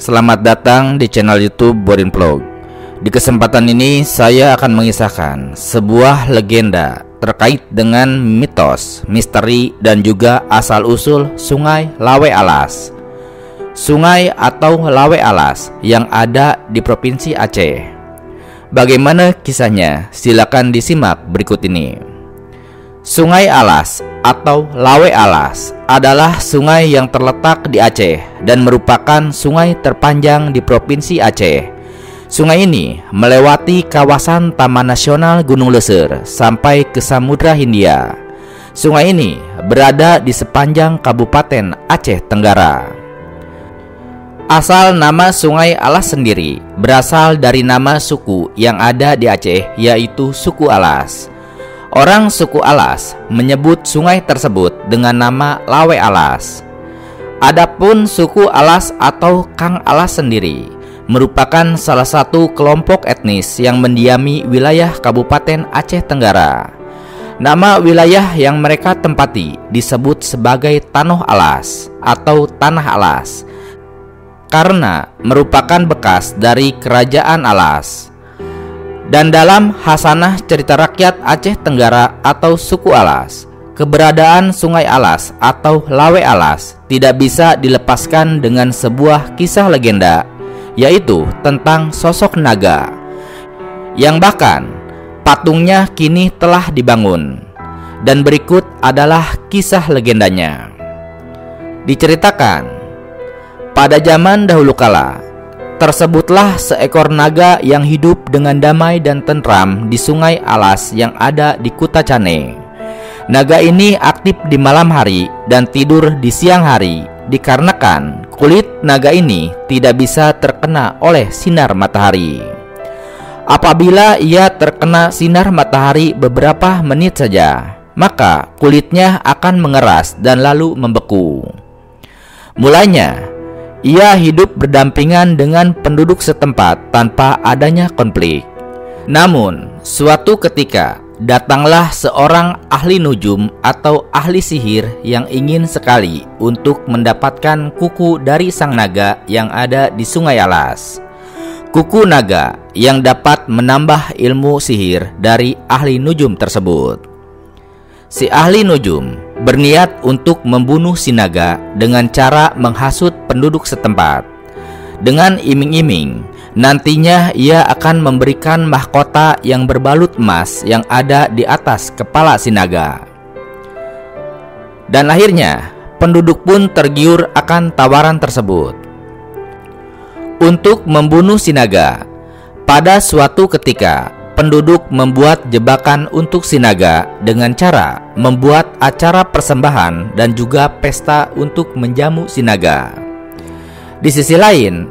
Selamat datang di channel YouTube Borin Vlog. Di kesempatan ini saya akan mengisahkan sebuah legenda terkait dengan mitos, misteri, dan juga asal-usul Sungai Lawe Alas. Sungai atau Lawe Alas yang ada di Provinsi Aceh. Bagaimana kisahnya? Silakan disimak berikut ini. Sungai Alas atau Lawe Alas adalah sungai yang terletak di Aceh dan merupakan sungai terpanjang di Provinsi Aceh. Sungai ini melewati kawasan Taman Nasional Gunung Leuser sampai ke Samudra Hindia. Sungai ini berada di sepanjang Kabupaten Aceh Tenggara. Asal nama Sungai Alas sendiri berasal dari nama suku yang ada di Aceh, yaitu suku Alas. Orang suku Alas menyebut sungai tersebut dengan nama Lawe Alas. Adapun suku Alas atau Kang Alas sendiri merupakan salah satu kelompok etnis yang mendiami wilayah Kabupaten Aceh Tenggara. Nama wilayah yang mereka tempati disebut sebagai Tanoh Alas atau Tanah Alas karena merupakan bekas dari Kerajaan Alas. Dan dalam Hasanah Cerita Rakyat Aceh Tenggara atau suku Alas, keberadaan Sungai Alas atau Lawe Alas tidak bisa dilepaskan dengan sebuah kisah legenda, yaitu tentang sosok naga yang bahkan patungnya kini telah dibangun. Dan berikut adalah kisah legendanya. Diceritakan, pada zaman dahulu kala tersebutlah seekor naga yang hidup dengan damai dan tentram di Sungai Alas yang ada di Kuta Cane. Naga ini aktif di malam hari dan tidur di siang hari dikarenakan kulit naga ini tidak bisa terkena oleh sinar matahari. Apabila ia terkena sinar matahari beberapa menit saja, maka kulitnya akan mengeras dan lalu membeku. Mulanya ia hidup berdampingan dengan penduduk setempat tanpa adanya konflik. Namun, suatu ketika datanglah seorang ahli nujum atau ahli sihir yang ingin sekali untuk mendapatkan kuku dari sang naga yang ada di Sungai Alas. Kuku naga yang dapat menambah ilmu sihir dari ahli nujum tersebut. Si ahli nujum berniat untuk membunuh si naga dengan cara menghasut penduduk setempat. Dengan iming-iming, nantinya ia akan memberikan mahkota yang berbalut emas yang ada di atas kepala si naga. Dan akhirnya, penduduk pun tergiur akan tawaran tersebut. Untuk membunuh si naga, pada suatu ketika penduduk membuat jebakan untuk si naga dengan cara membuat acara persembahan dan juga pesta untuk menjamu si naga. Di sisi lain,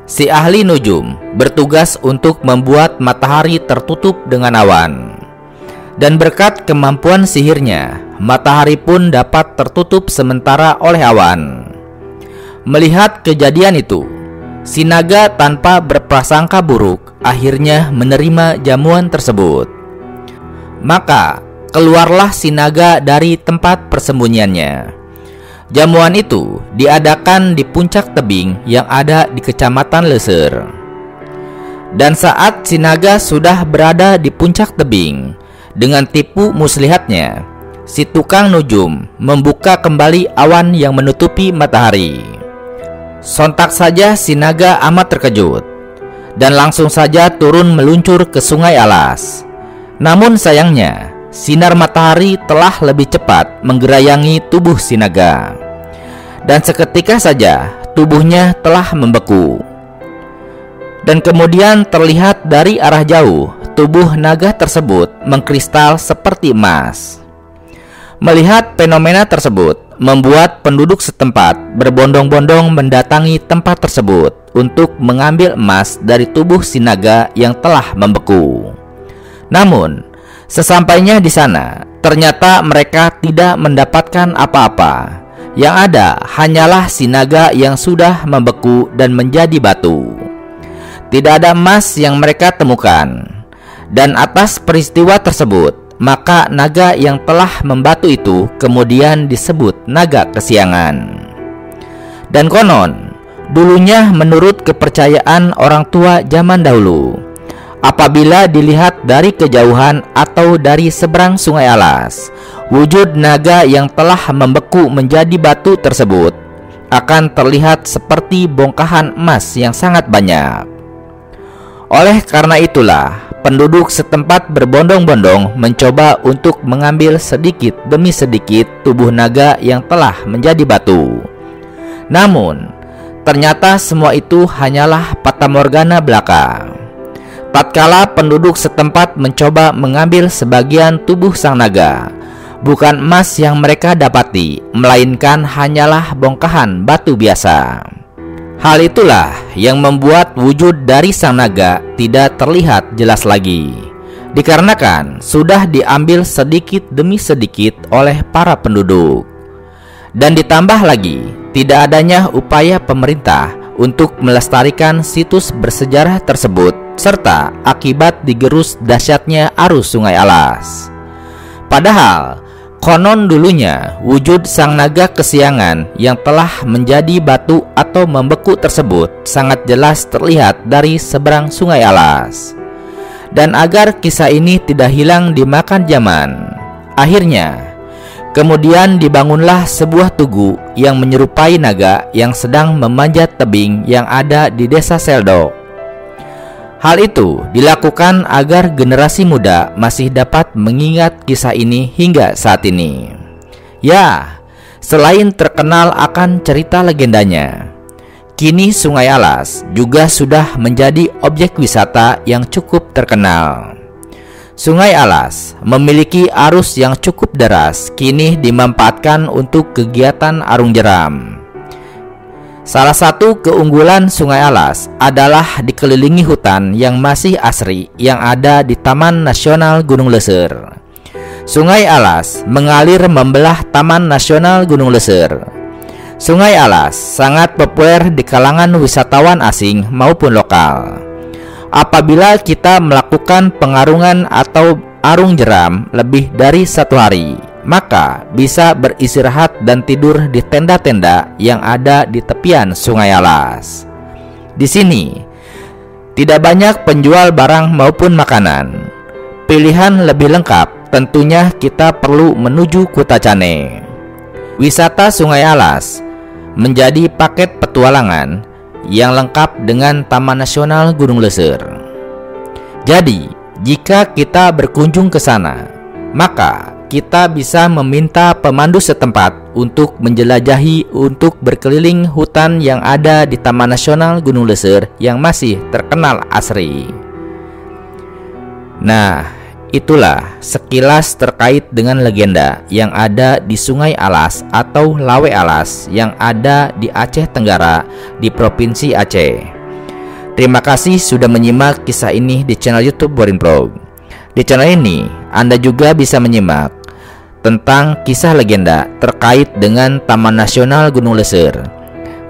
si ahli nujum bertugas untuk membuat matahari tertutup dengan awan. Dan berkat kemampuan sihirnya, matahari pun dapat tertutup sementara oleh awan. Melihat kejadian itu, si naga tanpa berprasangka buruk akhirnya menerima jamuan tersebut. Maka keluarlah si naga dari tempat persembunyiannya. Jamuan itu diadakan di puncak tebing yang ada di Kecamatan Leuser. Dan saat si naga sudah berada di puncak tebing, dengan tipu muslihatnya, si tukang nujum membuka kembali awan yang menutupi matahari. Sontak saja si naga amat terkejut dan langsung saja turun meluncur ke Sungai Alas. Namun sayangnya, sinar matahari telah lebih cepat menggerayangi tubuh si naga. Dan seketika saja tubuhnya telah membeku. Dan kemudian terlihat dari arah jauh tubuh naga tersebut mengkristal seperti emas. Melihat fenomena tersebut membuat penduduk setempat berbondong-bondong mendatangi tempat tersebut untuk mengambil emas dari tubuh si naga yang telah membeku. Namun, sesampainya di sana, ternyata mereka tidak mendapatkan apa-apa. Yang ada hanyalah si naga yang sudah membeku dan menjadi batu. Tidak ada emas yang mereka temukan. Dan atas peristiwa tersebut, maka naga yang telah membatu itu kemudian disebut naga kesiangan. Dan konon, Dulunya menurut kepercayaan orang tua zaman dahulu, apabila dilihat dari kejauhan atau dari seberang Sungai Alas, wujud naga yang telah membeku menjadi batu tersebut akan terlihat seperti bongkahan emas yang sangat banyak. Oleh karena itulah, penduduk setempat berbondong-bondong mencoba untuk mengambil sedikit demi sedikit tubuh naga yang telah menjadi batu. Namun, ternyata semua itu hanyalah fatamorgana belaka. Tatkala penduduk setempat mencoba mengambil sebagian tubuh sang naga, bukan emas yang mereka dapati, melainkan hanyalah bongkahan batu biasa. Hal itulah yang membuat wujud dari sang naga tidak terlihat jelas lagi, dikarenakan sudah diambil sedikit demi sedikit oleh para penduduk. Dan ditambah lagi, tidak adanya upaya pemerintah untuk melestarikan situs bersejarah tersebut, serta akibat digerus dahsyatnya arus Sungai Alas. Padahal, konon dulunya wujud sang naga kesiangan yang telah menjadi batu atau membeku tersebut sangat jelas terlihat dari seberang Sungai Alas. Dan agar kisah ini tidak hilang dimakan zaman, akhirnya kemudian dibangunlah sebuah tugu yang menyerupai naga yang sedang memanjat tebing yang ada di desa Seldok. Hal itu dilakukan agar generasi muda masih dapat mengingat kisah ini hingga saat ini. Ya, selain terkenal akan cerita legendanya, kini Sungai Alas juga sudah menjadi objek wisata yang cukup terkenal. Sungai Alas memiliki arus yang cukup deras, kini dimanfaatkan untuk kegiatan arung jeram. Salah satu keunggulan Sungai Alas adalah dikelilingi hutan yang masih asri yang ada di Taman Nasional Gunung Leser. Sungai Alas mengalir membelah Taman Nasional Gunung Leser. Sungai Alas sangat populer di kalangan wisatawan asing maupun lokal. Apabila kita melakukan pengarungan atau arung jeram lebih dari 1 hari, maka bisa beristirahat dan tidur di tenda-tenda yang ada di tepian Sungai Alas. Di sini tidak banyak penjual barang maupun makanan. Pilihan lebih lengkap tentunya kita perlu menuju Kutacane. Wisata Sungai Alas menjadi paket petualangan yang lengkap dengan Taman Nasional Gunung Leser. Jadi, jika kita berkunjung ke sana, maka kita bisa meminta pemandu setempat untuk menjelajahi untuk berkeliling hutan yang ada di Taman Nasional Gunung Leser yang masih terkenal asri. Nah, itulah sekilas terkait dengan legenda yang ada di Sungai Alas atau Lawe Alas yang ada di Aceh Tenggara di Provinsi Aceh. Terima kasih sudah menyimak kisah ini di channel YouTube Boring Vlog. Di channel ini Anda juga bisa menyimak tentang kisah legenda terkait dengan Taman Nasional Gunung Leser,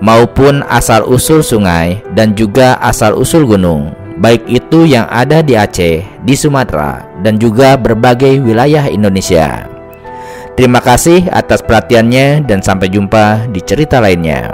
maupun asal-usul sungai dan juga asal-usul gunung, baik itu yang ada di Aceh, di Sumatera, dan juga berbagai wilayah Indonesia. Terima kasih atas perhatiannya dan sampai jumpa di cerita lainnya.